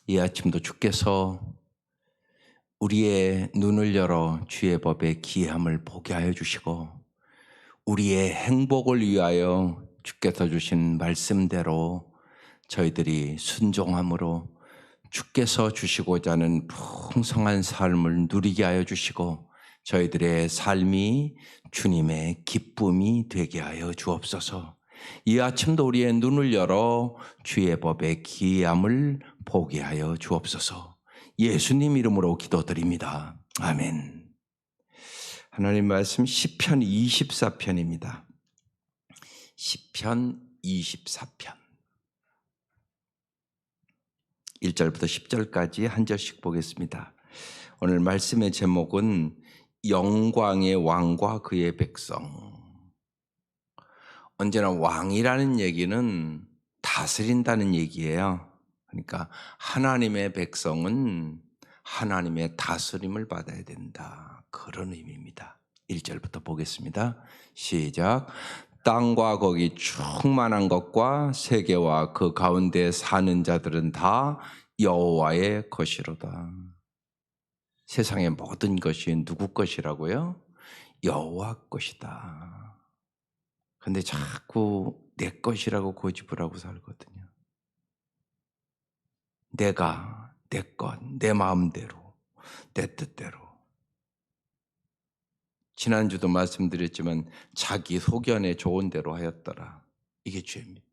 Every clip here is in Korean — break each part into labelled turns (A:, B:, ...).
A: 이 아침도 주께서 우리의 눈을 열어 주의 법의 기함을 보게 하여 주시고 우리의 행복을 위하여 주께서 주신 말씀대로 저희들이 순종함으로 주께서 주시고자 하는 풍성한 삶을 누리게 하여 주시고 저희들의 삶이 주님의 기쁨이 되게 하여 주옵소서. 이 아침도 우리의 눈을 열어 주의 법의 기함을 보게 하여 주옵소서. 예수님 이름으로 기도드립니다. 아멘. 하나님 말씀 시편 24편입니다. 시편 24편 1절부터 10절까지 한 절씩 보겠습니다. 오늘 말씀의 제목은 영광의 왕과 그의 백성. 언제나 왕이라는 얘기는 다스린다는 얘기예요. 그러니까 하나님의 백성은 하나님의 다스림을 받아야 된다. 그런 의미입니다. 1절부터 보겠습니다. 시작. 땅과 거기 충만한 것과 세계와 그 가운데 사는 자들은 다 여호와의 것이로다. 세상의 모든 것이 누구 것이라고요? 여호와 것이다. 근데 자꾸 내 것이라고 고집을 하고 살거든요. 내가, 내 것, 내 마음대로, 내 뜻대로. 지난주도 말씀드렸지만 자기 소견에 좋은 대로 하였더라. 이게 죄입니다.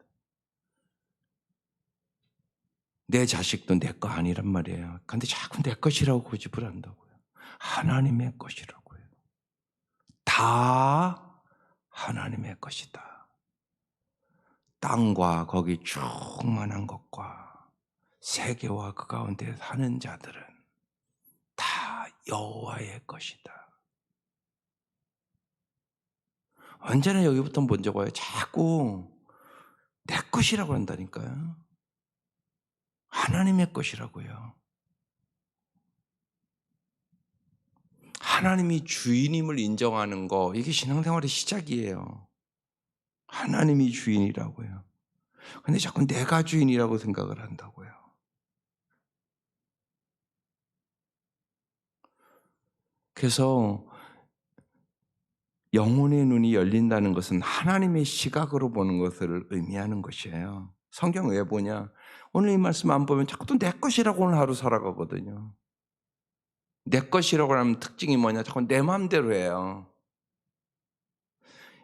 A: 내 자식도 내 거 아니란 말이에요. 근데 자꾸 내 것이라고 고집을 한다고요. 하나님의 것이라고요. 다 하나님의 것이다. 땅과 거기 충만한 것과 세계와 그 가운데 사는 자들은 다 여호와의 것이다. 언제나 여기부터 먼저 봐요. 자꾸 내 것이라고 한다니까요. 하나님의 것이라고요. 하나님이 주인임을 인정하는 거, 이게 신앙생활의 시작이에요. 하나님이 주인이라고요. 근데 자꾸 내가 주인이라고 생각을 한다고요. 그래서 영혼의 눈이 열린다는 것은 하나님의 시각으로 보는 것을 의미하는 것이에요. 성경 왜 보냐? 오늘 이 말씀 안 보면 자꾸 또 내 것이라고 오늘 하루 살아가거든요. 내 것이라고 하면 특징이 뭐냐? 자꾸 내 마음대로 해요.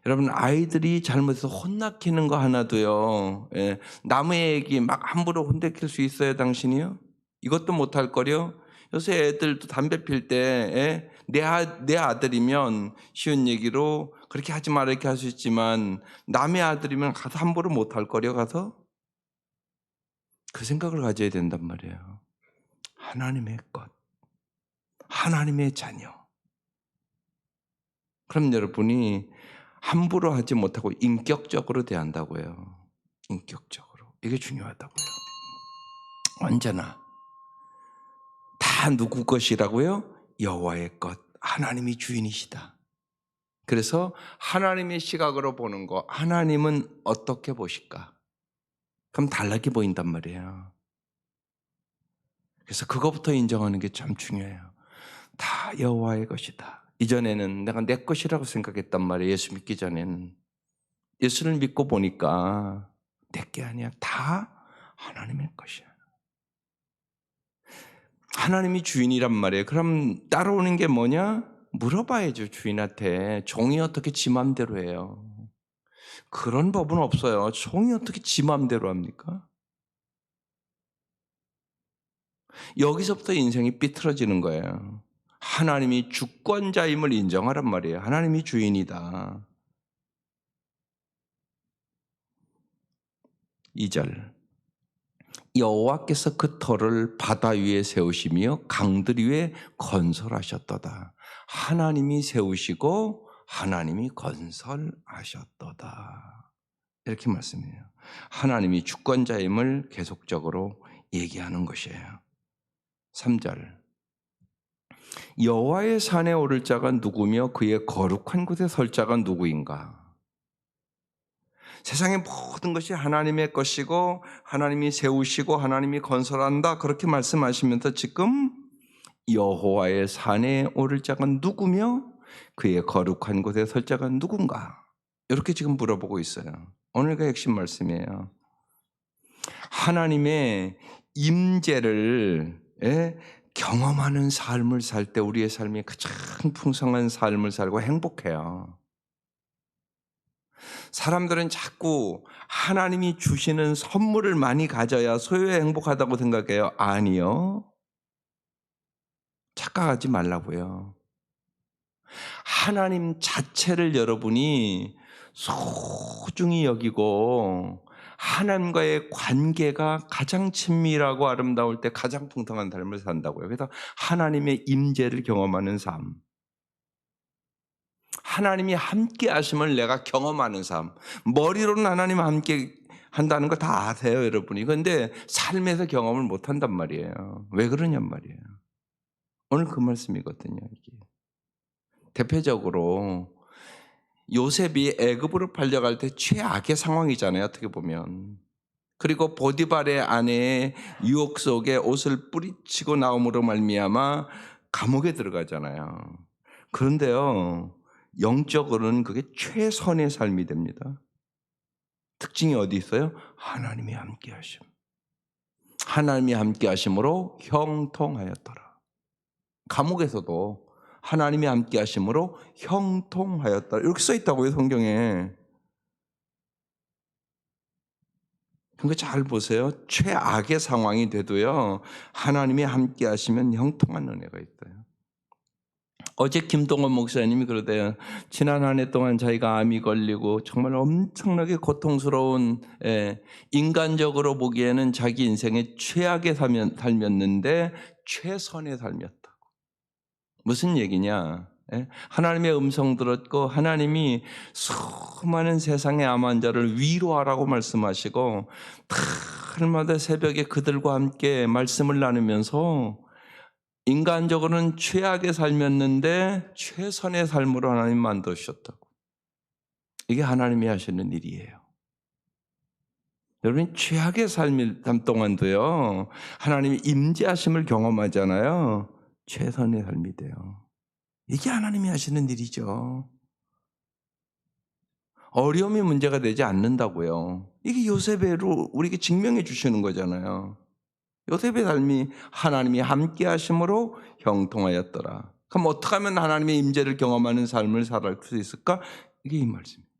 A: 여러분, 아이들이 잘못해서 혼나키는 거 하나도요. 예, 남의 얘기 막 함부로 혼내킬 수 있어요, 당신이요? 이것도 못할 거려? 요새 애들도 담배 필 때, 내 아들이면 쉬운 얘기로 그렇게 하지 마라 이렇게 할 수 있지만 남의 아들이면 가서 함부로 못할 거려 가서? 그 생각을 가져야 된단 말이에요. 하나님의 것, 하나님의 자녀. 그럼 여러분이 함부로 하지 못하고 인격적으로 대한다고요. 인격적으로. 이게 중요하다고요. 언제나 다 누구 것이라고요? 여호와의 것. 하나님이 주인이시다. 그래서 하나님의 시각으로 보는 거, 하나님은 어떻게 보실까? 그럼 달라게 보인단 말이에요. 그래서 그것부터 인정하는 게 참 중요해요. 다 여호와의 것이다. 이전에는 내가 내 것이라고 생각했단 말이에요. 예수 믿기 전에는. 예수를 믿고 보니까 내 게 아니야. 다 하나님의 것이야. 하나님이 주인이란 말이에요. 그럼 따라오는 게 뭐냐? 물어봐야죠. 주인한테. 종이 어떻게 지 맘대로 해요? 그런 법은 없어요. 종이 어떻게 지 맘대로 합니까? 여기서부터 인생이 삐뚤어지는 거예요. 하나님이 주권자임을 인정하란 말이에요. 하나님이 주인이다. 2절. 여호와께서 그 터를 바다 위에 세우시며 강들 위에 건설하셨도다. 하나님이 세우시고 하나님이 건설하셨도다. 이렇게 말씀해요. 하나님이 주권자임을 계속적으로 얘기하는 것이에요. 3절. 여호와의 산에 오를 자가 누구며 그의 거룩한 곳에 설 자가 누구인가? 세상의 모든 것이 하나님의 것이고 하나님이 세우시고 하나님이 건설한다 그렇게 말씀하시면서 지금 여호와의 산에 오를 자가 누구며 그의 거룩한 곳에 설 자가 누군가 이렇게 지금 물어보고 있어요. 오늘 그 핵심 말씀이에요. 하나님의 임재를 경험하는 삶을 살 때 우리의 삶이 가장 풍성한 삶을 살고 행복해요. 사람들은 자꾸 하나님이 주시는 선물을 많이 가져야 소유에 행복하다고 생각해요. 아니요. 착각하지 말라고요. 하나님 자체를 여러분이 소중히 여기고 하나님과의 관계가 가장 친밀하고 아름다울 때 가장 풍성한 삶을 산다고요. 그래서 하나님의 임재를 경험하는 삶. 하나님이 함께 하심을 내가 경험하는 삶. 머리로는 하나님 함께 한다는 거 다 아세요, 여러분이. 그런데 삶에서 경험을 못 한단 말이에요. 왜 그러냔 말이에요. 오늘 그 말씀이거든요, 이게. 대표적으로 요셉이 애굽으로 팔려갈 때 최악의 상황이잖아요, 어떻게 보면. 그리고 보디발의 아내의 유혹 속에 옷을 뿌리치고 나옴으로 말미암아 감옥에 들어가잖아요. 그런데요, 영적으로는 그게 최선의 삶이 됩니다. 특징이 어디 있어요? 하나님이 함께 하심. 하나님이 함께 하심으로 형통하였더라. 감옥에서도 하나님이 함께 하심으로 형통하였더라. 이렇게 써 있다고요, 성경에. 그러니까 잘 보세요. 최악의 상황이 돼도요, 하나님이 함께 하시면 형통한 은혜가 있어요. 어제 김동원 목사님이 그러대요. 지난 한 해 동안 자기가 암이 걸리고 정말 엄청나게 고통스러운, 인간적으로 보기에는 자기 인생의 최악의 삶이었는데 최선의 삶이었다고. 무슨 얘기냐? 하나님의 음성 들었고 하나님이 수많은 세상의 암 환자를 위로하라고 말씀하시고 달마다 새벽에 그들과 함께 말씀을 나누면서 인간적으로는 최악의 삶이었는데 최선의 삶으로 하나님 만드셨다고. 이게 하나님이 하시는 일이에요. 여러분 최악의 삶 동안도요 하나님이 임재하심을 경험하잖아요. 최선의 삶이 돼요. 이게 하나님이 하시는 일이죠. 어려움이 문제가 되지 않는다고요. 이게 요셉으로 우리에게 증명해 주시는 거잖아요. 요셉의 삶이 하나님이 함께 하심으로 형통하였더라. 그럼 어떻게 하면 하나님의 임재를 경험하는 삶을 살아갈 수 있을까? 이게 이 말씀입니다.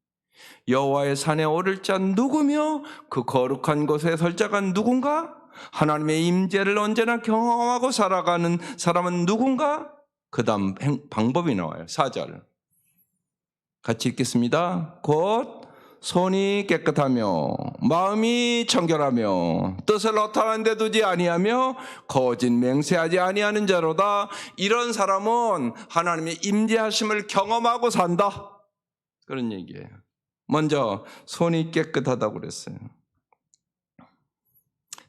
A: 여호와의 산에 오를 자 누구며 그 거룩한 곳에 설 자가 누군가? 하나님의 임재를 언제나 경험하고 살아가는 사람은 누군가? 그 다음 방법이 나와요. 4절 같이 읽겠습니다. 곧 손이 깨끗하며 마음이 청결하며 뜻을 허탄한 데 두지 아니하며 거짓 맹세하지 아니하는 자로다. 이런 사람은 하나님의 임재하심을 경험하고 산다. 그런 얘기예요. 먼저 손이 깨끗하다고 그랬어요.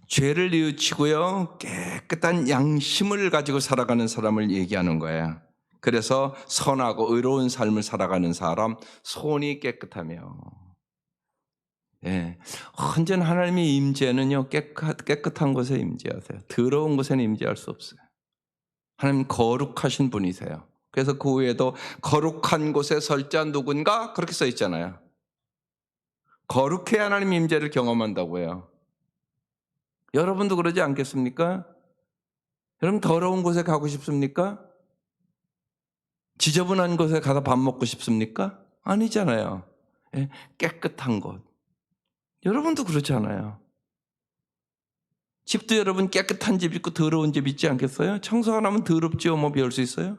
A: 죄를 뉘우치고요 깨끗한 양심을 가지고 살아가는 사람을 얘기하는 거예요. 그래서 선하고 의로운 삶을 살아가는 사람, 손이 깨끗하며. 언제나 하나님의 임재는요 깨끗한 곳에 임재하세요. 더러운 곳에는 임재할 수 없어요. 하나님 거룩하신 분이세요. 그래서 그 후에도 거룩한 곳에 설 자 누군가 그렇게 써 있잖아요. 거룩해야 하나님 임재를 경험한다고요. 여러분도 그러지 않겠습니까? 여러분 더러운 곳에 가고 싶습니까? 지저분한 곳에 가서 밥 먹고 싶습니까? 아니잖아요. 깨끗한 곳. 여러분도 그렇잖아요. 집도 여러분 깨끗한 집 있고 더러운 집 있지 않겠어요? 청소 안 하면 더럽지요. 뭐 배울 수 있어요?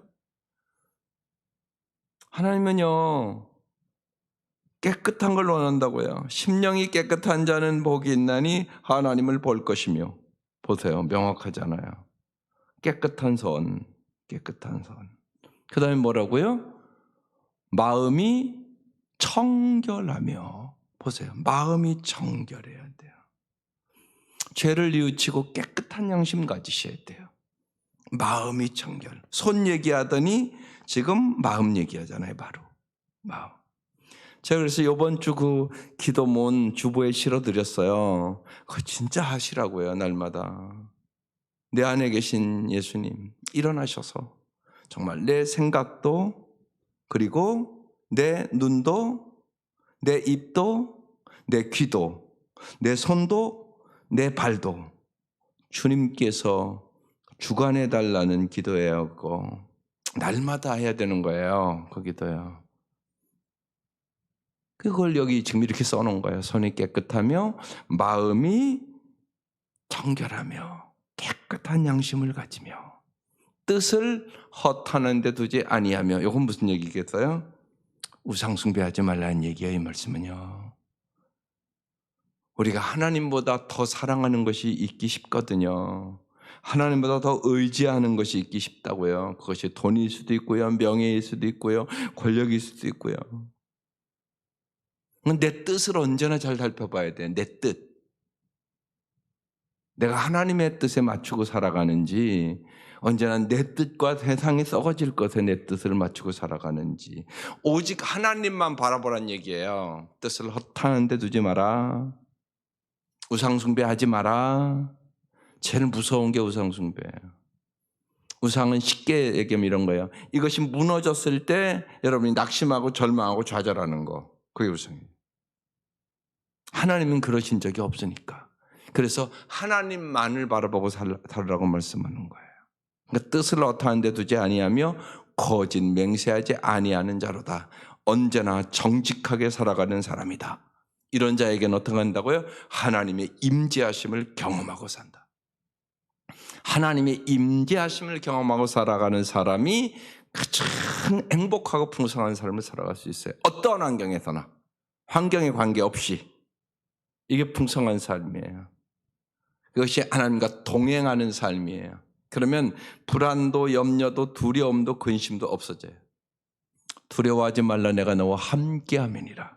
A: 하나님은요 깨끗한 걸 원한다고요. 심령이 깨끗한 자는 복이 있나니 하나님을 볼 것이며. 보세요. 명확하잖아요. 깨끗한 손, 깨끗한 손. 그 다음에 뭐라고요? 마음이 청결하며. 보세요. 마음이 청결해야 돼요. 죄를 뉘우치고 깨끗한 양심 가지셔야 돼요. 마음이 청결. 손 얘기하더니 지금 마음 얘기하잖아요. 바로 마음. 제가 그래서 이번 주 그 기도문 주보에 실어드렸어요. 그거 진짜 하시라고요, 날마다. 내 안에 계신 예수님, 일어나셔서 정말 내 생각도, 그리고 내 눈도, 내 입도, 내 귀도, 내 손도, 내 발도 주님께서 주관해 달라는 기도예요. 그거 날마다 해야 되는 거예요. 그 기도요. 그걸 여기 지금 이렇게 써놓은 거예요. 손이 깨끗하며 마음이 정결하며 깨끗한 양심을 가지며 뜻을 허탄한 데 두지 아니하며. 이건 무슨 얘기겠어요? 우상숭배하지 말라는 얘기예요. 이 말씀은요. 우리가 하나님보다 더 사랑하는 것이 있기 쉽거든요. 하나님보다 더 의지하는 것이 있기 쉽다고요. 그것이 돈일 수도 있고요, 명예일 수도 있고요, 권력일 수도 있고요. 내 뜻을 언제나 잘 살펴봐야 돼. 내 뜻. 내가 하나님의 뜻에 맞추고 살아가는지, 언제나 내 뜻과 세상이 썩어질 것에 내 뜻을 맞추고 살아가는지. 오직 하나님만 바라보란 얘기예요. 뜻을 허탄한 데 두지 마라. 우상숭배하지 마라. 제일 무서운 게 우상숭배예요. 우상은 쉽게 얘기하면 이런 거예요. 이것이 무너졌을 때 여러분이 낙심하고 절망하고 좌절하는 거. 그게 우상이에요. 하나님은 그러신 적이 없으니까. 그래서 하나님만을 바라보고 살으라고 말씀하는 거예요. 그러니까 뜻을 허탄한 데 두지 아니하며 거짓 맹세하지 아니하는 자로다. 언제나 정직하게 살아가는 사람이다. 이런 자에게는 어떻게 한다고요? 하나님의 임재하심을 경험하고 산다. 하나님의 임재하심을 경험하고 살아가는 사람이 가장 행복하고 풍성한 삶을 살아갈 수 있어요. 어떤 환경에서나, 환경에 관계없이. 이게 풍성한 삶이에요. 그것이 하나님과 동행하는 삶이에요. 그러면 불안도 염려도 두려움도 근심도 없어져요. 두려워하지 말라, 내가 너와 함께함이니라.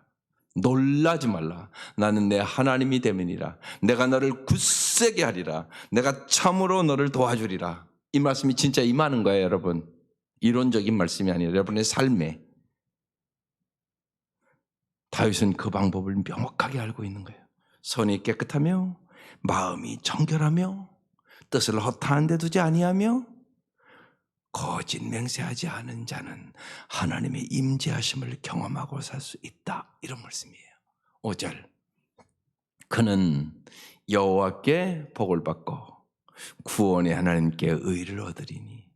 A: 놀라지 말라, 나는 내 하나님이 됨이니라. 내가 너를 굳세게 하리라. 내가 참으로 너를 도와주리라. 이 말씀이 진짜 임하는 거예요, 여러분. 이론적인 말씀이 아니라 여러분의 삶에. 다윗은 그 방법을 명확하게 알고 있는 거예요. 손이 깨끗하며 마음이 정결하며 뜻을 허탄한 데 두지 아니하며 거짓 맹세하지 않은 자는 하나님의 임재하심을 경험하고 살 수 있다. 이런 말씀이에요. 5절. 그는 여호와께 복을 받고 구원의 하나님께 의를 얻으리니.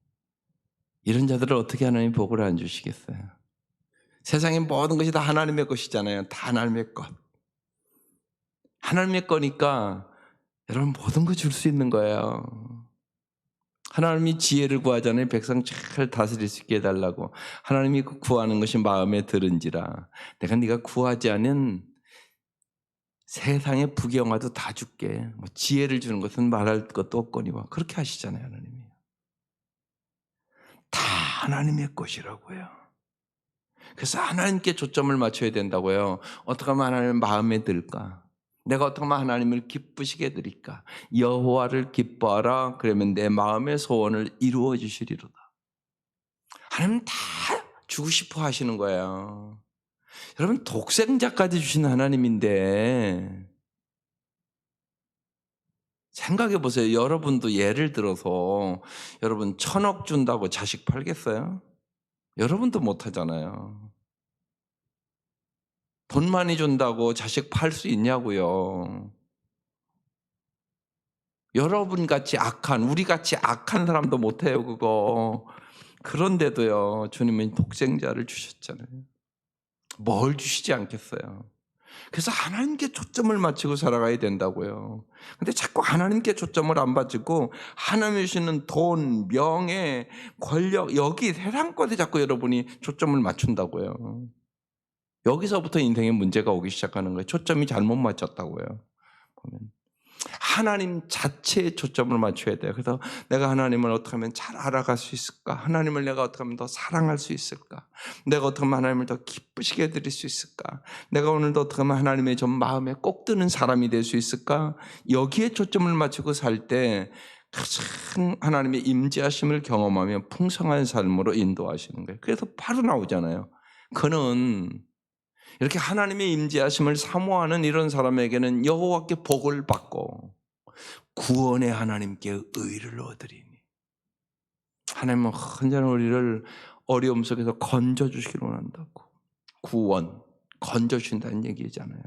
A: 이런 자들을 어떻게 하나님이 복을 안 주시겠어요? 세상의 모든 것이 다 하나님의 것이잖아요. 다 하나님의 것. 하나님의 거니까 여러분 모든 거 줄 수 있는 거예요. 하나님이 지혜를 구하잖아요. 백성 잘 다스릴 수 있게 해달라고. 하나님이 구하는 것이 마음에 들은지라. 내가 네가 구하지 않은 세상의 부경화도 다 줄게. 뭐 지혜를 주는 것은 말할 것도 없거니와. 그렇게 하시잖아요, 하나님이. 다 하나님의 것이라고요. 그래서 하나님께 초점을 맞춰야 된다고요. 어떻게 하면 하나님 마음에 들까? 내가 어떻게 하면 하나님을 기쁘시게 해드릴까? 여호와를 기뻐하라. 그러면 내 마음의 소원을 이루어 주시리로다. 하나님 다 주고 싶어 하시는 거예요. 여러분 독생자까지 주신 하나님인데 생각해 보세요. 여러분도 예를 들어서 여러분 1,000억 준다고 자식 팔겠어요? 여러분도 못 하잖아요. 돈 많이 준다고 자식 팔 수 있냐고요. 여러분같이 악한, 우리같이 악한 사람도 못해요, 그거. 그런데도요, 주님은 독생자를 주셨잖아요. 뭘 주시지 않겠어요. 그래서 하나님께 초점을 맞추고 살아가야 된다고요. 근데 자꾸 하나님께 초점을 안 맞추고 하나님이 주시는 돈, 명예, 권력, 여기 세상 것에 자꾸 여러분이 초점을 맞춘다고요. 여기서부터 인생에 문제가 오기 시작하는 거예요. 초점이 잘못 맞췄다고요. 보면. 하나님 자체에 초점을 맞춰야 돼요. 그래서 내가 하나님을 어떻게 하면 잘 알아갈 수 있을까? 하나님을 내가 어떻게 하면 더 사랑할 수 있을까? 내가 어떻게 하면 하나님을 더 기쁘시게 해드릴 수 있을까? 내가 오늘도 어떻게 하면 하나님의 좀 마음에 꼭 드는 사람이 될 수 있을까? 여기에 초점을 맞추고 살 때 가장 하나님의 임재하심을 경험하며 풍성한 삶으로 인도하시는 거예요. 그래서 바로 나오잖아요. 그는 이렇게 하나님의 임재하심을 사모하는 이런 사람에게는 여호와께 복을 받고 구원의 하나님께 의를 얻으리니. 하나님은 언제나 우리를 어려움 속에서 건져주시기를 원한다고. 구원, 건져주신다는 얘기잖아요.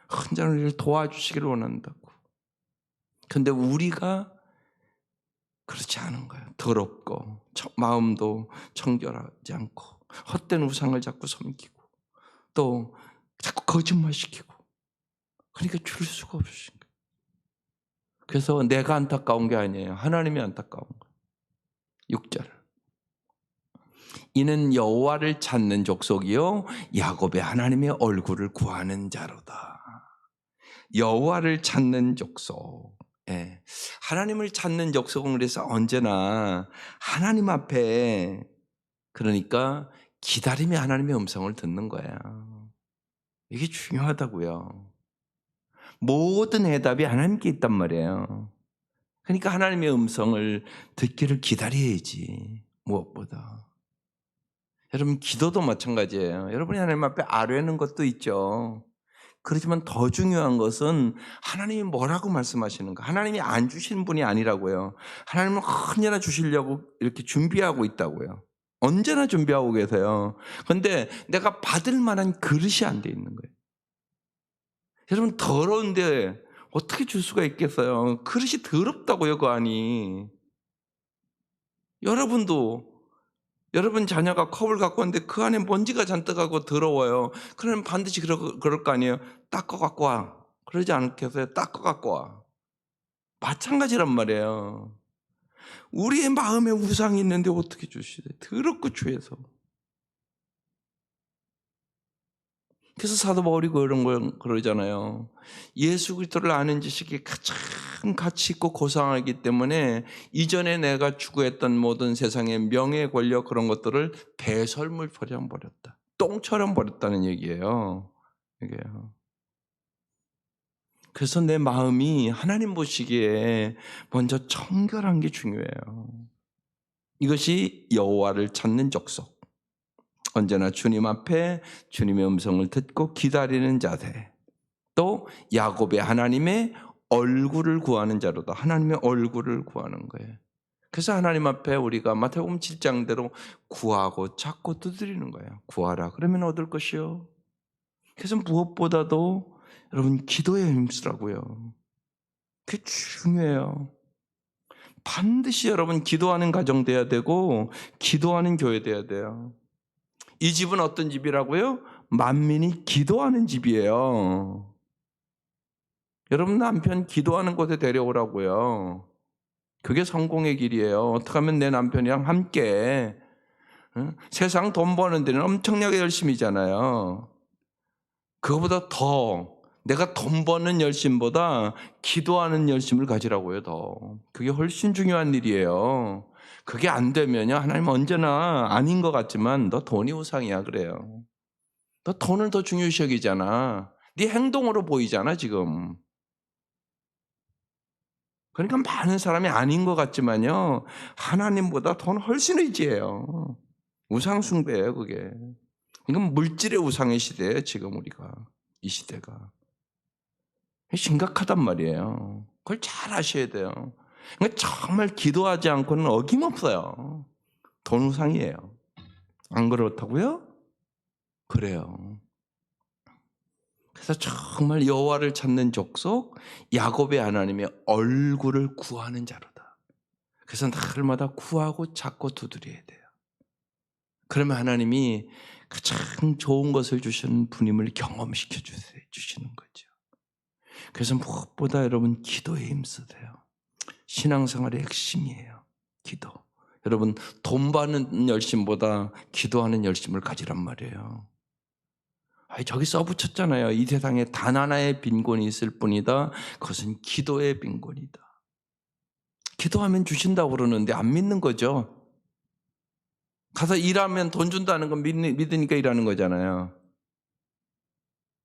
A: 언제나 우리를 도와주시기를 원한다고. 그런데 우리가 그렇지 않은 거예요. 더럽고 마음도 청결하지 않고 헛된 우상을 자꾸 섬기고 또 자꾸 거짓말시키고, 그러니까 줄 수가 없으신 거예요. 그래서 내가 안타까운 게 아니에요. 하나님이 안타까운 거예요. 6절. 이는 여호와를 찾는 족속이요 야곱의 하나님의 얼굴을 구하는 자로다. 여호와를 찾는 족속. 예. 하나님을 찾는 족속은 그래서 언제나 하나님 앞에, 그러니까 기다림의 하나님의 음성을 듣는 거예요. 이게 중요하다고요. 모든 해답이 하나님께 있단 말이에요. 그러니까 하나님의 음성을 듣기를 기다려야지, 무엇보다. 여러분, 기도도 마찬가지예요. 여러분이 하나님 앞에 아뢰는 것도 있죠. 그렇지만 더 중요한 것은 하나님이 뭐라고 말씀하시는가. 하나님이 안 주시는 분이 아니라고요. 하나님은 언제나 주시려고 이렇게 준비하고 있다고요. 언제나 준비하고 계세요. 그런데 내가 받을 만한 그릇이 안 돼 있는 거예요. 여러분, 더러운데 어떻게 줄 수가 있겠어요? 그릇이 더럽다고요, 그 안이. 여러분도 여러분 자녀가 컵을 갖고 왔는데 그 안에 먼지가 잔뜩 하고 더러워요. 그러면 반드시 그럴 거 아니에요. 닦아 갖고 와. 그러지 않겠어요? 닦아 갖고 와. 마찬가지란 말이에요. 우리의 마음에 우상이 있는데 어떻게 주시래? 더럽고 죄서. 그래서 사도 바울이 그런 걸 그러잖아요. 예수 그리스도를 아는 지식이 가장 가치 있고 고상하기 때문에 이전에 내가 추구했던 모든 세상의 명예, 권력 그런 것들을 배설물처럼 버렸다. 똥처럼 버렸다는 얘기예요. 이게요. 그래서 내 마음이 하나님 보시기에 먼저 청결한 게 중요해요. 이것이 여호와를 찾는 족속. 언제나 주님 앞에 주님의 음성을 듣고 기다리는 자세. 또 야곱의 하나님의 얼굴을 구하는 자로다. 하나님의 얼굴을 구하는 거예요. 그래서 하나님 앞에 우리가 마태복음 7장대로 구하고 찾고 두드리는 거예요. 구하라. 그러면 얻을 것이요. 그래서 무엇보다도 여러분 기도에 힘쓰라고요. 그게 중요해요. 반드시 여러분 기도하는 가정 돼야 되고 기도하는 교회 돼야 돼요. 이 집은 어떤 집이라고요? 만민이 기도하는 집이에요. 여러분 남편 기도하는 곳에 데려오라고요. 그게 성공의 길이에요. 어떻게 하면 내 남편이랑 함께, 세상 돈 버는 데는 엄청나게 열심이잖아요. 그거보다 더 내가 돈 버는 열심보다 기도하는 열심을 가지라고요. 더 그게 훨씬 중요한 일이에요. 그게 안 되면요, 하나님 언제나 아닌 것 같지만 너 돈이 우상이야 그래요. 너 돈을 더 중요시 여기잖아. 네 행동으로 보이잖아 지금. 그러니까 많은 사람이 아닌 것 같지만요, 하나님보다 돈 훨씬 의지해요. 우상 숭배예요 그게. 이건 물질의 우상의 시대예요 지금 우리가. 이 시대가 심각하단 말이에요. 그걸 잘 아셔야 돼요. 그러니까 정말 기도하지 않고는 어김없어요. 돈 우상이에요. 안 그렇다고요? 그래요. 그래서 정말 여호와를 찾는 족속, 야곱의 하나님의 얼굴을 구하는 자로다. 그래서 날마다 구하고 찾고 두드려야 돼요. 그러면 하나님이 가장 좋은 것을 주시는 분임을 경험시켜 주시는 거죠. 그래서 무엇보다 여러분 기도에 힘쓰세요. 신앙생활의 핵심이에요. 기도. 여러분 돈 받는 열심보다 기도하는 열심을 가지란 말이에요. 저기 써붙였잖아요. 이 세상에 단 하나의 빈곤이 있을 뿐이다. 그것은 기도의 빈곤이다. 기도하면 주신다고 그러는데 안 믿는 거죠. 가서 일하면 돈 준다는 건 믿으니까 일하는 거잖아요.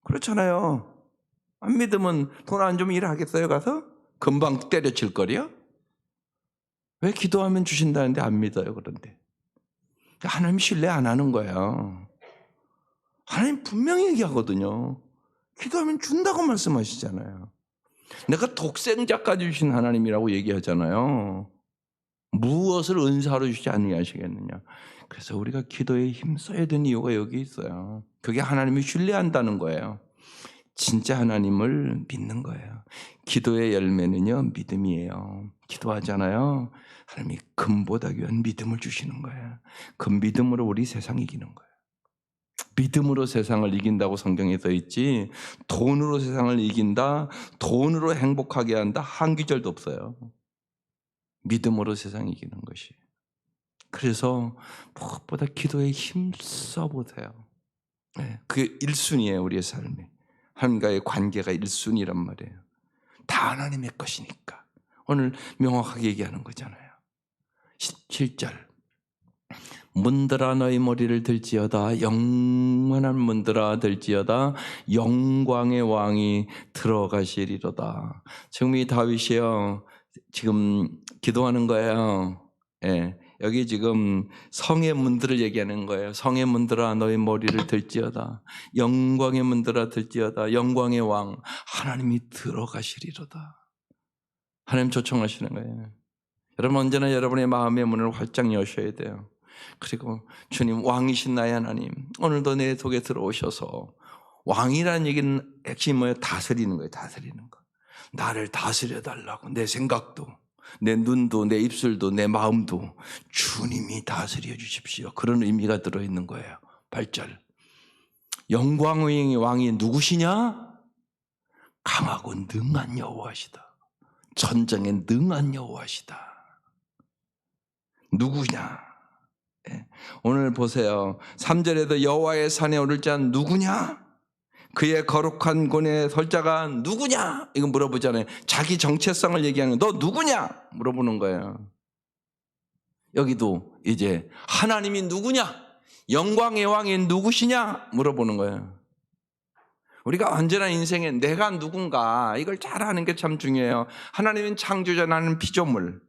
A: 그렇잖아요. 안 믿으면 돈 안 주면 일하겠어요 가서? 금방 때려칠 거리요? 왜 기도하면 주신다는데 안 믿어요 그런데? 하나님 신뢰 안 하는 거예요. 하나님 분명히 얘기하거든요. 기도하면 준다고 말씀하시잖아요. 내가 독생자까지 주신 하나님이라고 얘기하잖아요. 무엇을 은사로 주지 아니하시겠느냐. 그래서 우리가 기도에 힘써야 되는 이유가 여기 있어요. 그게 하나님이 신뢰한다는 거예요. 진짜 하나님을 믿는 거예요. 기도의 열매는요, 믿음이에요. 기도하잖아요. 하나님이 금보다 귀한 믿음을 주시는 거예요. 그 믿음으로 우리 세상 이기는 거예요. 믿음으로 세상을 이긴다고 성경에 써 있지, 돈으로 세상을 이긴다, 돈으로 행복하게 한다, 한 구절도 없어요. 믿음으로 세상 이기는 것이. 그래서 무엇보다 기도에 힘써 보세요. 네, 그게 1순위예요, 우리의 삶에. 하나님과의 관계가 1순위란 말이에요. 다 하나님의 것이니까. 오늘 명확하게 얘기하는 거잖아요. 17절. 문들아 너희 머리를 들지어다. 영원한 문들아 들지어다. 영광의 왕이 들어가시리로다. 지금 이 다윗이요, 지금 기도하는 거예요. 예. 여기 지금 성의 문들을 얘기하는 거예요. 성의 문들아 너희 머리를 들지어다. 영광의 문들아 들지어다. 영광의 왕 하나님이 들어가시리로다. 하나님 초청하시는 거예요. 여러분 언제나 여러분의 마음의 문을 활짝 여셔야 돼요. 그리고 주님 왕이신 나의 하나님, 오늘도 내 속에 들어오셔서, 왕이라는 얘기는 핵심이 뭐예요? 다스리는 거예요. 다스리는 거. 나를 다스려 달라고. 내 생각도, 내 눈도, 내 입술도, 내 마음도 주님이 다스려 주십시오. 그런 의미가 들어있는 거예요. 8절. 영광의 왕이 누구시냐? 강하고 능한 여호와시다. 전쟁에 능한 여호와시다. 누구냐? 오늘 보세요. 3절에도 여호와의 산에 오를 자는 누구냐? 그의 거룩한 곳에 설 자가 누구냐? 이거 물어보잖아요. 자기 정체성을 얘기하는 거. 너 누구냐? 물어보는 거예요. 여기도 이제 하나님이 누구냐? 영광의 왕이 누구시냐? 물어보는 거예요. 우리가 언제나 인생에 내가 누군가 이걸 잘 아는 게 참 중요해요. 하나님은 창조자, 나는 피조물.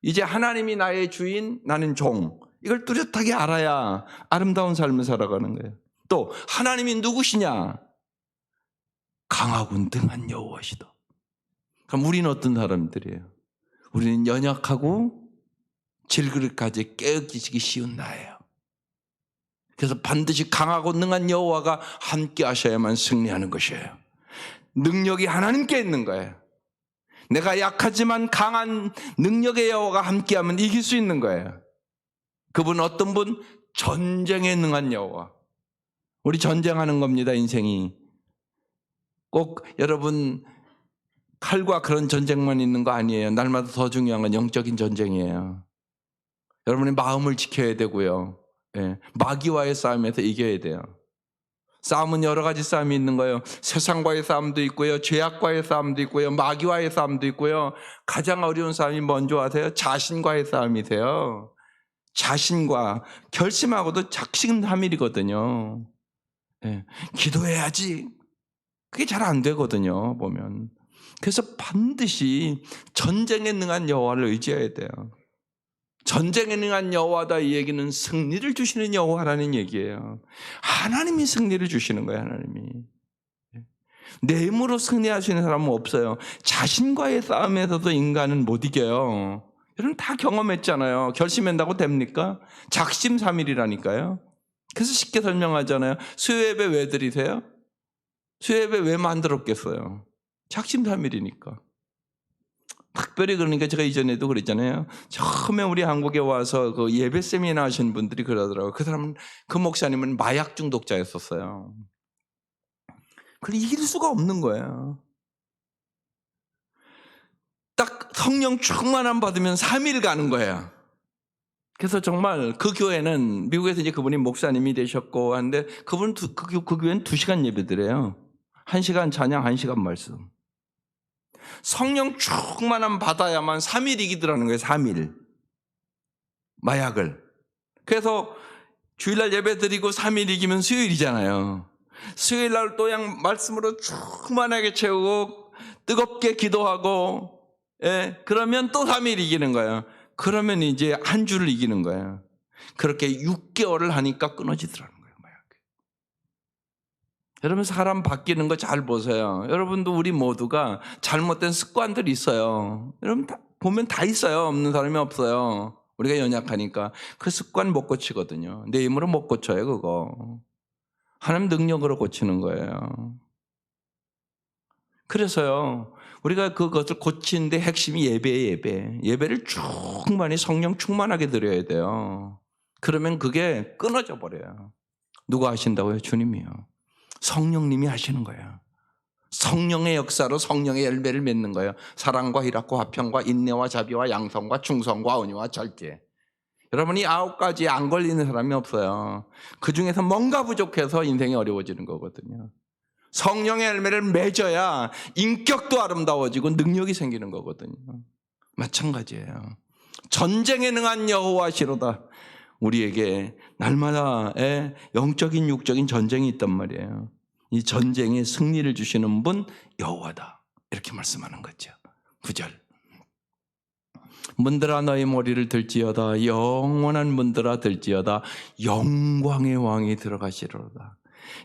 A: 이제 하나님이 나의 주인, 나는 종. 이걸 뚜렷하게 알아야 아름다운 삶을 살아가는 거예요. 또 하나님이 누구시냐? 강하고 능한 여호와시다. 그럼 우리는 어떤 사람들이에요? 우리는 연약하고 질그릇까지 깨어지기 쉬운 나예요. 그래서 반드시 강하고 능한 여호와가 함께 하셔야만 승리하는 것이에요. 능력이 하나님께 있는 거예요. 내가 약하지만 강한 능력의 여호와가 함께하면 이길 수 있는 거예요. 그분은 어떤 분? 전쟁에 능한 여호와. 우리 전쟁하는 겁니다, 인생이. 꼭 여러분 칼과 그런 전쟁만 있는 거 아니에요. 날마다 더 중요한 건 영적인 전쟁이에요. 여러분의 마음을 지켜야 되고요. 예, 마귀와의 싸움에서 이겨야 돼요. 싸움은 여러 가지 싸움이 있는 거예요. 세상과의 싸움도 있고요. 죄악과의 싸움도 있고요. 마귀와의 싸움도 있고요. 가장 어려운 싸움이 뭔지 아세요? 자신과의 싸움이세요. 자신과 결심하고도 작심삼일이거든요. 예, 기도해야지. 그게 잘 안 되거든요, 보면. 그래서 반드시 전쟁에 능한 여호와를 의지해야 돼요. 전쟁에 능한 여호와다, 이 얘기는 승리를 주시는 여호와라는 얘기예요. 하나님이 승리를 주시는 거예요, 하나님이. 내 힘으로 승리할 수 있는 사람은 없어요. 자신과의 싸움에서도 인간은 못 이겨요. 여러분 다 경험했잖아요. 결심한다고 됩니까? 작심삼일이라니까요. 그래서 쉽게 설명하잖아요. 수요예배 왜 드리세요? 수요예배 왜 만들었겠어요? 작심삼일이니까. 특별히 그러니까 제가 이전에도 그랬잖아요. 처음에 우리 한국에 와서 그 예배 세미나 하신 분들이 그러더라고요. 그 사람은, 그 목사님은 마약 중독자였었어요. 그걸 이길 수가 없는 거예요. 딱 성령 충만함 받으면 3일 가는 거예요. 그래서 정말 그 교회는, 미국에서 이제 그분이 목사님이 되셨고 하는데, 그분 그 교회는 2시간 예배드려요. 1시간 찬양, 1시간 말씀. 성령 충만함 받아야만 3일 이기더라는 거예요. 3일. 마약을. 그래서 주일날 예배 드리고 3일 이기면 수요일이잖아요. 수요일날 또 그냥 말씀으로 충만하게 채우고 뜨겁게 기도하고, 예, 그러면 또 3일 이기는 거예요. 그러면 이제 한 주를 이기는 거예요. 그렇게 6개월을 하니까 끊어지더라는 거예요, 마약이. 여러분 사람 바뀌는 거 잘 보세요. 여러분도 우리 모두가 잘못된 습관들이 있어요. 여러분 보면 다 있어요. 없는 사람이 없어요. 우리가 연약하니까 그 습관 못 고치거든요. 내 힘으로 못 고쳐요 그거. 하나님 능력으로 고치는 거예요. 그래서요 우리가 그것을 고치는데 핵심이 예배예요. 예배를 충만히 성령 충만하게 드려야 돼요. 그러면 그게 끊어져 버려요. 누가 하신다고요? 주님이요. 성령님이 하시는 거예요. 성령의 역사로 성령의 열매를 맺는 거예요. 사랑과 희락과 화평과 인내와 자비와 양성과 충성과 온유와 절제. 여러분이 9가지에 안 걸리는 사람이 없어요. 그중에서 뭔가 부족해서 인생이 어려워지는 거거든요. 성령의 열매를 맺어야 인격도 아름다워지고 능력이 생기는 거거든요. 마찬가지예요. 전쟁에 능한 여호와시로다. 우리에게 날마다 영적인 육적인 전쟁이 있단 말이에요. 이 전쟁에 승리를 주시는 분 여호와다. 이렇게 말씀하는 거죠. 9절. 문들아 너희 머리를 들지어다. 영원한 문들아 들지어다. 영광의 왕이 들어가시리로다.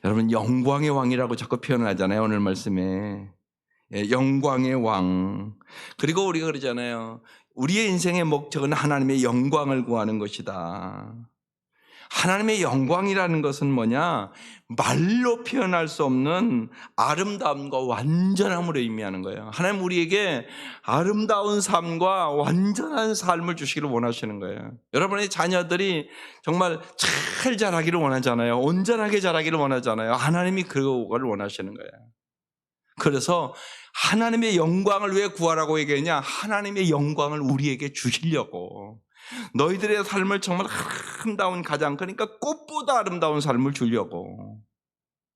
A: 여러분 영광의 왕이라고 자꾸 표현하잖아요. 오늘 말씀에. 영광의 왕. 그리고 우리가 그러잖아요. 우리의 인생의 목적은 하나님의 영광을 구하는 것이다. 하나님의 영광이라는 것은 뭐냐? 말로 표현할 수 없는 아름다움과 완전함을 의미하는 거예요. 하나님 우리에게 아름다운 삶과 완전한 삶을 주시기를 원하시는 거예요. 여러분의 자녀들이 정말 잘 자라기를 원하잖아요. 온전하게 자라기를 원하잖아요. 하나님이 그걸 원하시는 거예요. 그래서 하나님의 영광을 왜 구하라고 얘기했냐? 하나님의 영광을 우리에게 주시려고. 너희들의 삶을 정말 아름다운 가장, 그러니까 꽃보다 아름다운 삶을 주려고.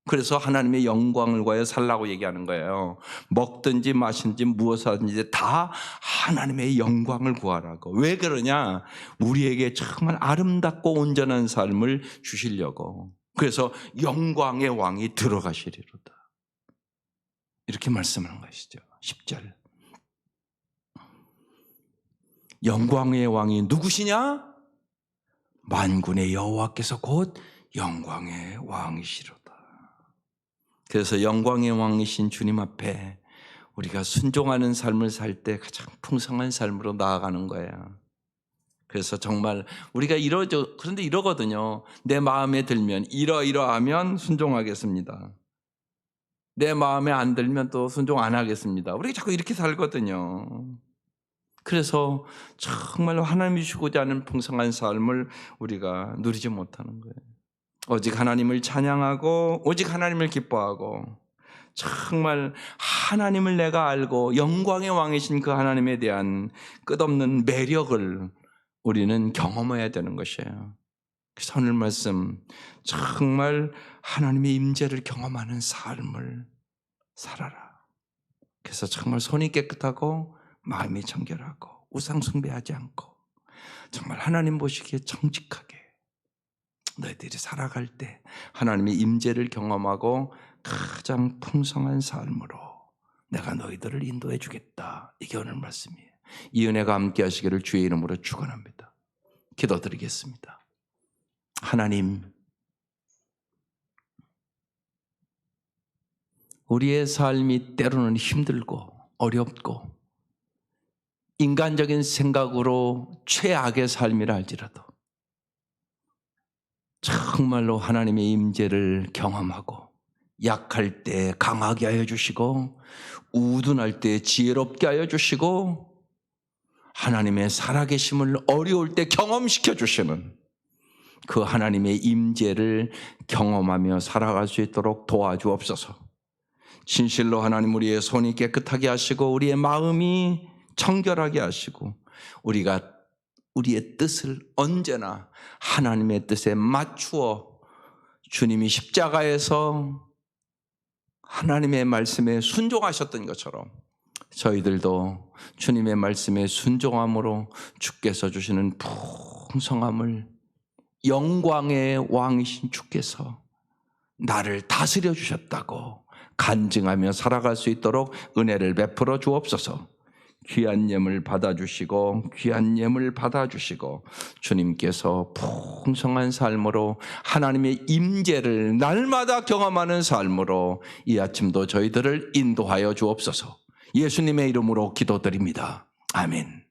A: 그래서 하나님의 영광을 구하여 살라고 얘기하는 거예요. 먹든지 마시든지 무엇을 하든지 다 하나님의 영광을 구하라고. 왜 그러냐? 우리에게 정말 아름답고 온전한 삶을 주시려고. 그래서 영광의 왕이 들어가시리로다. 이렇게 말씀하는 것이죠. 10절. 영광의 왕이 누구시냐? 만군의 여호와께서 곧 영광의 왕이시로다. 그래서 영광의 왕이신 주님 앞에 우리가 순종하는 삶을 살 때 가장 풍성한 삶으로 나아가는 거예요. 그래서 정말 우리가 그런데 이러거든요. 내 마음에 들면 이러하면 순종하겠습니다. 내 마음에 안 들면 또 순종 안 하겠습니다. 우리가 자꾸 이렇게 살거든요. 그래서 정말로 하나님이 주고자 하는 풍성한 삶을 우리가 누리지 못하는 거예요. 오직 하나님을 찬양하고 오직 하나님을 기뻐하고 정말 하나님을 내가 알고 영광의 왕이신 그 하나님에 대한 끝없는 매력을 우리는 경험해야 되는 것이에요. 그래서 오늘 말씀 정말 하나님의 임재를 경험하는 삶을 살아라. 그래서 정말 손이 깨끗하고 마음이 정결하고 우상 숭배하지 않고 정말 하나님 보시기에 정직하게 너희들이 살아갈 때 하나님의 임재를 경험하고 가장 풍성한 삶으로 내가 너희들을 인도해 주겠다. 이게 오늘 말씀이에요. 이 은혜가 함께 하시기를 주의 이름으로 축원합니다. 기도드리겠습니다. 하나님, 우리의 삶이 때로는 힘들고 어렵고 인간적인 생각으로 최악의 삶이라 할지라도 정말로 하나님의 임재를 경험하고 약할 때 강하게 하여 주시고 우둔할 때 지혜롭게 하여 주시고 하나님의 살아계심을 어려울 때 경험시켜 주시는 그 하나님의 임재를 경험하며 살아갈 수 있도록 도와주옵소서. 진실로 하나님 우리의 손이 깨끗하게 하시고 우리의 마음이 청결하게 하시고 우리가 우리의 뜻을 언제나 하나님의 뜻에 맞추어 주님이 십자가에서 하나님의 말씀에 순종하셨던 것처럼 저희들도 주님의 말씀에 순종함으로 주께서 주시는 풍성함을 영광의 왕이신 주께서 나를 다스려 주셨다고 간증하며 살아갈 수 있도록 은혜를 베풀어 주옵소서. 귀한 예물 받아주시고 귀한 예물 받아주시고 주님께서 풍성한 삶으로 하나님의 임재를 날마다 경험하는 삶으로 이 아침도 저희들을 인도하여 주옵소서. 예수님의 이름으로 기도드립니다. 아멘.